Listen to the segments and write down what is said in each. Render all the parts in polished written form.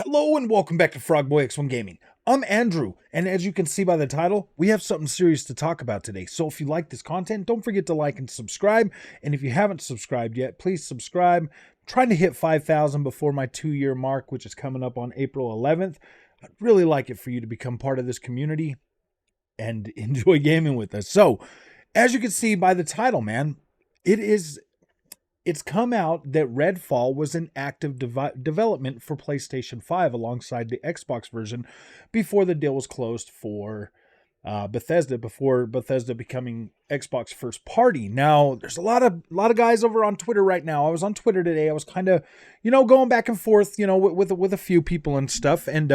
Hello and welcome back to Frogboy X1 Gaming. I'm Andrew, and as you can see by the title, we have something serious to talk about today. So if you like this content, don't forget to like and subscribe. And if you haven't subscribed yet, please subscribe. I'm trying to hit 5,000 before my 2-year mark, which is coming up on April 11th. I'd really like it for you to become part of this community and enjoy gaming with us. So, as you can see by the title, man, it's come out that Redfall was in active development for PlayStation 5 alongside the Xbox version before the deal was closed for Bethesda, before Bethesda becoming Xbox first party. Now, there's a lot of guys over on Twitter right now. I was on Twitter today. I was kind of, going back and forth, with a few people and stuff. And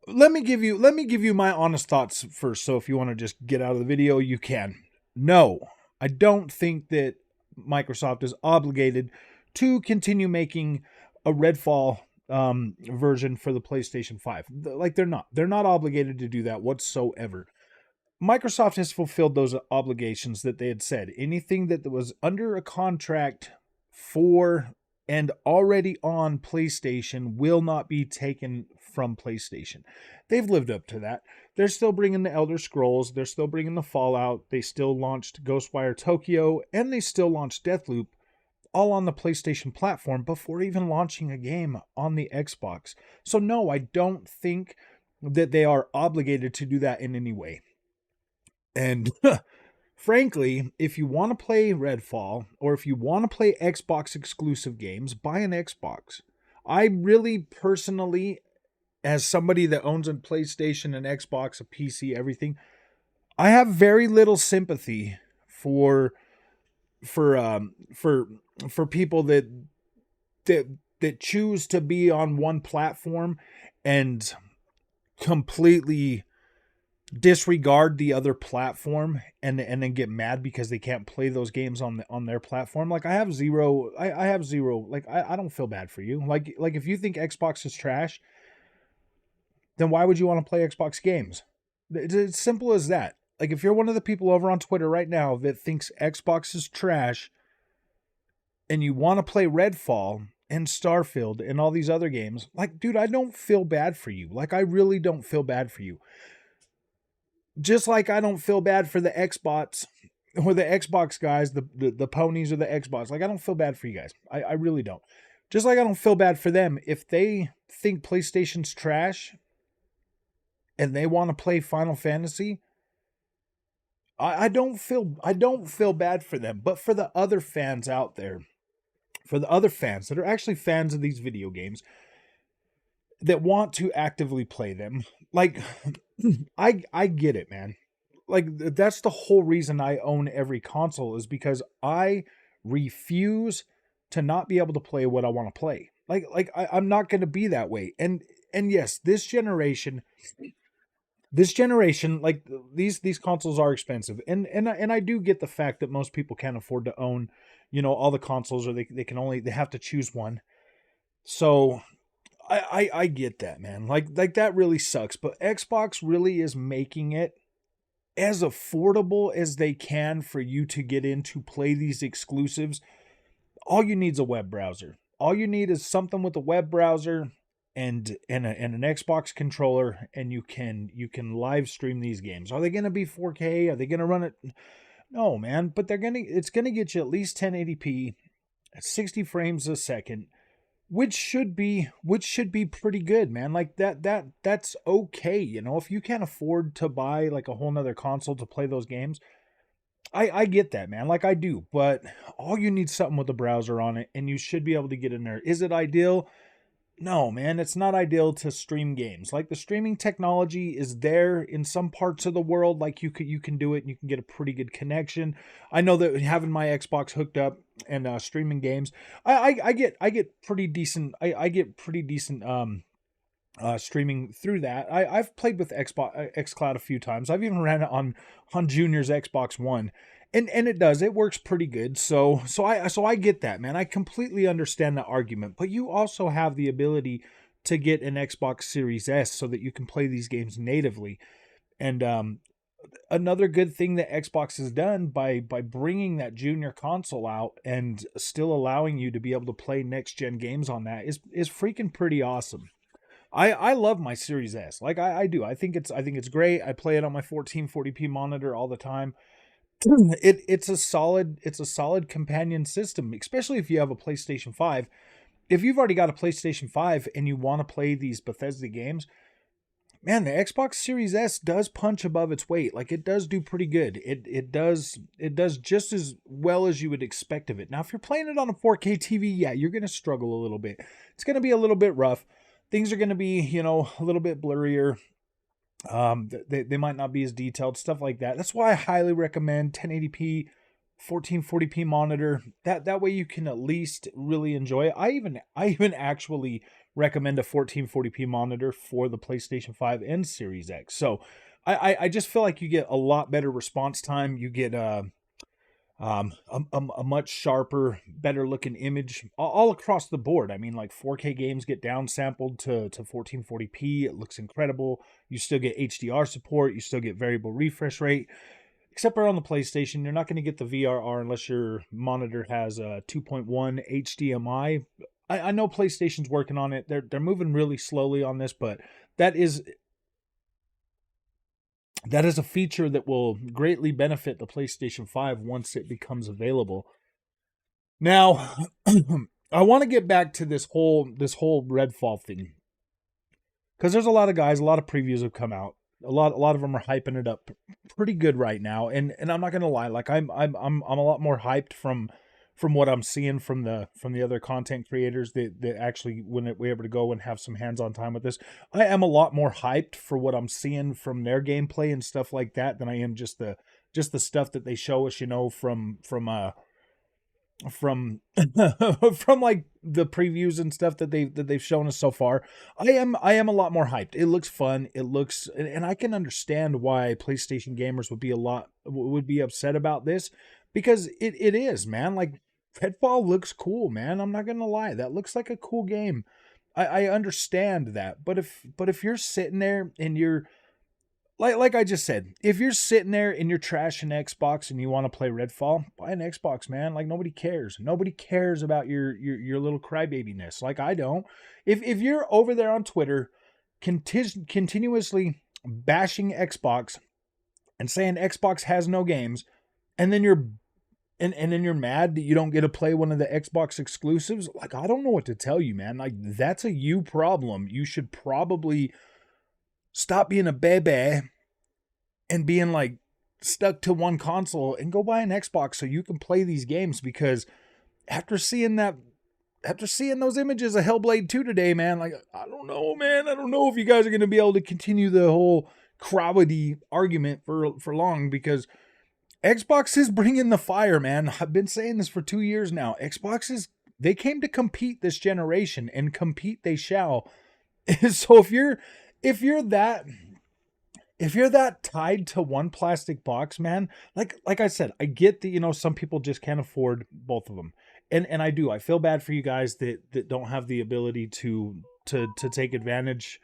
let me give you my honest thoughts first. So if you want to just get out of the video, you can. No, I don't think that Microsoft is obligated to continue making a Redfall version for the PlayStation 5. Like, they're not. They're not obligated to do that whatsoever. Microsoft has fulfilled those obligations that they had said. Anything that was under a contract for and already on PlayStation will not be taken from PlayStation. They've lived up to that. They're still bringing the Elder Scrolls. They're still bringing the Fallout. They still launched Ghostwire Tokyo, and they still launched Deathloop, all on the PlayStation platform before even launching a game on the Xbox. So no, I don't think that they are obligated to do that in any way. And frankly, if you want to play Redfall, or if you want to play Xbox exclusive games, buy an Xbox. I really personally, as somebody that owns a PlayStation, an Xbox, a PC, everything, I have very little sympathy for people that choose to be on one platform and completely disregard the other platform and then get mad because they can't play those games on their platform. Like, I have zero, like, I don't feel bad for you. Like if you think Xbox is trash, then why would you want to play Xbox games? It's as simple as that. Like, if you're one of the people over on Twitter right now that thinks Xbox is trash and you want to play Redfall and Starfield and all these other games, like, dude, I don't feel bad for you. Like, I really don't feel bad for you. Just like I don't feel bad for the Xbox or the Xbox guys, the ponies or the Xbox. Like, I don't feel bad for you guys. I really don't. Just like I don't feel bad for them if they think PlayStation's trash and they want to play Final Fantasy. I don't feel bad for them. But for the other fans out there, for the other fans that are actually fans of these video games that want to actively play them, like, I get it, man. Like, that's the whole reason I own every console, is because I refuse to not be able to play what I want to play. I'm not going to be that way. And yes, this generation, like, these consoles are expensive, and I do get the fact that most people can't afford to own, all the consoles, or they have to choose one. So I get that, man. Like that really sucks. But Xbox really is making it as affordable as they can for you to get in to play these exclusives. All you need is a web browser. All you need is something with a web browser and an Xbox controller, and you can live stream these games. Are they going to be 4K? Are they going to run it? No, man. But it's going to get you at least 1080p at 60 frames a second. Which should be pretty good, man. Like, that's okay. If you can't afford to buy like a whole nother console to play those games, I get that, man. Like, I do. But all you need is something with a browser on it, and you should be able to get in there. Is it ideal? No, man, it's not ideal to stream games. Like, the streaming technology is there in some parts of the world. Like, you can do it, and you can get a pretty good connection. I know that having my Xbox hooked up and streaming games, I get pretty decent. I get pretty decent streaming through that. I've played with xCloud a few times. I've even ran it on Junior's Xbox One. And it works pretty good. So I get that, man. I completely understand that argument. But you also have the ability to get an Xbox Series S so that you can play these games natively. And another good thing that Xbox has done by bringing that junior console out and still allowing you to be able to play next gen games on that is freaking pretty awesome. I love my Series S. Like I do. I think it's great. I play it on my 1440p monitor all the time. It's a solid companion system, especially if you have a PlayStation 5. If you've already got a PlayStation 5 and you want to play these Bethesda games, man, the Xbox Series S does punch above its weight. Like it does do pretty good. It does just as well as you would expect of it. Now, if you're playing it on a 4K TV, yeah, you're gonna struggle a little bit. It's gonna be a little bit rough. Things are gonna be, a little bit blurrier. They might not be as detailed, stuff like that. That's why I highly recommend 1080p 1440p monitor. That way you can at least really enjoy it. I even actually recommend a 1440p monitor for the PlayStation 5 and Series X. So I just feel like you get a lot better response time. You get a much sharper, better looking image all across the board. I mean, like 4K games get downsampled to 1440p. It looks incredible. You still get HDR support. You still get variable refresh rate. Except for on the PlayStation, you're not going to get the VRR unless your monitor has a 2.1 HDMI. I know PlayStation's working on it. They're moving really slowly on this, but that is that is a feature that will greatly benefit the PlayStation 5 once it becomes available. Now, I want to get back to this whole Redfall thing because there's a lot of guys, a lot of previews have come out. A lot of them are hyping it up pretty good right now, and I'm not gonna lie, like I'm a lot more hyped from what I'm seeing from the other content creators that actually when we're able to go and have some hands-on time with this. I am a lot more hyped for what I'm seeing from their gameplay and stuff like that than I am just the stuff that they show us, from from like the previews and stuff that they've shown us so far. I am a lot more hyped. It looks fun. It looks, and I can understand why PlayStation gamers would be upset about this, because it is, man. Like Redfall looks cool, man. I'm not gonna lie. That looks like a cool game. I understand that. But if you're sitting there and you're like I just said, if you're sitting there and you're trashing Xbox and you want to play Redfall, buy an Xbox, man. Like nobody cares. Nobody cares about your little crybabiness. Like I don't. If you're over there on Twitter, continuously bashing Xbox and saying Xbox has no games, and then you're mad that you don't get to play one of the Xbox exclusives, like I don't know what to tell you, man. Like that's a you problem. You should probably stop being a baby and being like stuck to one console and go buy an Xbox so you can play these games. Because after seeing those images of Hellblade 2 today, man, like I don't know, man. I don't know if you guys are going to be able to continue the whole crowdy argument for long, because Xbox is bringing the fire, man. I've been saying this for 2 years now. They came to compete this generation, and compete they shall. So if you're that tied to one plastic box, man, like I said, I get that, some people just can't afford both of them. And I feel bad for you guys that don't have the ability to take advantage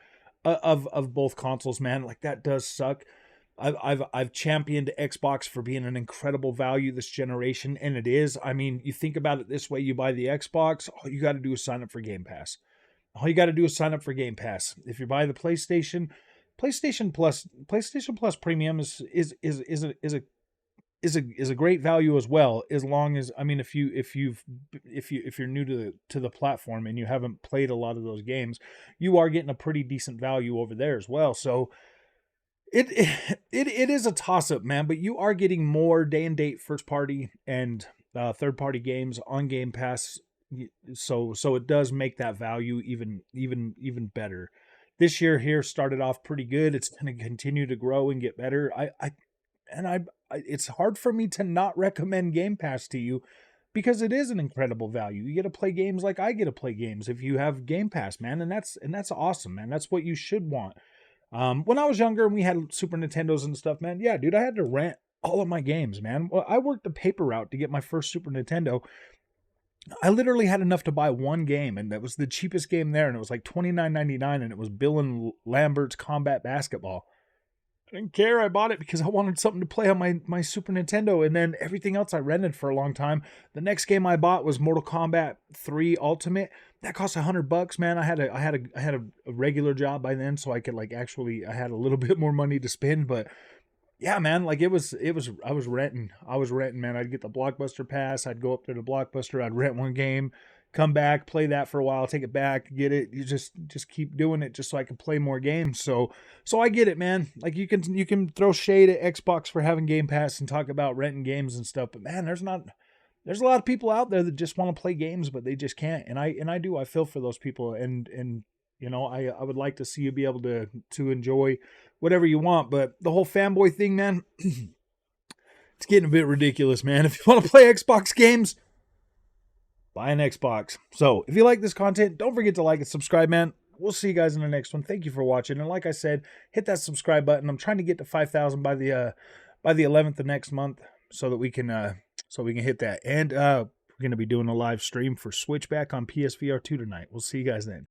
of both consoles, man. Like that does suck. I've championed Xbox for being an incredible value this generation, and it is. I mean, you think about it this way: you buy the Xbox, all you got to do is sign up for Game Pass. All you got to do is sign up for Game Pass. If you buy the PlayStation Plus Premium is a great value as well. As long as, I mean, if you're new to the platform and you haven't played a lot of those games, you are getting a pretty decent value over there as well. So it is a toss up, man. But you are getting more day and date first party and third party games on Game Pass. So it does make that value even better. This year here started off pretty good. It's going to continue to grow and get better. It's hard for me to not recommend Game Pass to you, because it is an incredible value. You get to play games like I get to play games if you have Game Pass, man, and that's awesome, man. That's what you should want. When I was younger and we had Super Nintendos and stuff, man, yeah, dude, I had to rent all of my games, man. Well, I worked the paper route to get my first Super Nintendo. I literally had enough to buy one game, and that was the cheapest game there, and it was like $29.99, and it was Bill and Lambert's Combat Basketball. I didn't care. I bought it because I wanted something to play on my Super Nintendo, and then everything else I rented for a long time. The next game I bought was Mortal Kombat 3 Ultimate. That cost $100, man. I had a regular job by then, so I could like actually I had a little bit more money to spend, but yeah, man, like it was I was renting. Man. I'd get the Blockbuster pass. I'd go up to the Blockbuster, I'd rent one game, come back, play that for a while, take it back, get it. You just keep doing it just so I can play more games. So I get it, man. Like you can throw shade at Xbox for having Game Pass and talk about renting games and stuff, but man, there's a lot of people out there that just want to play games but they just can't. And I feel for those people, and you know, I would like to see you be able to enjoy whatever you want. But the whole fanboy thing, man, it's getting a bit ridiculous, man. If you want to play Xbox games, buy an Xbox. So if you like this content, don't forget to like and subscribe, man. We'll see you guys in the next one. Thank you for watching. And like I said, hit that subscribe button. I'm trying to get to 5,000 by the 11th of next month so that we can hit that. And we're going to be doing a live stream for Switchback on PSVR 2 tonight. We'll see you guys then.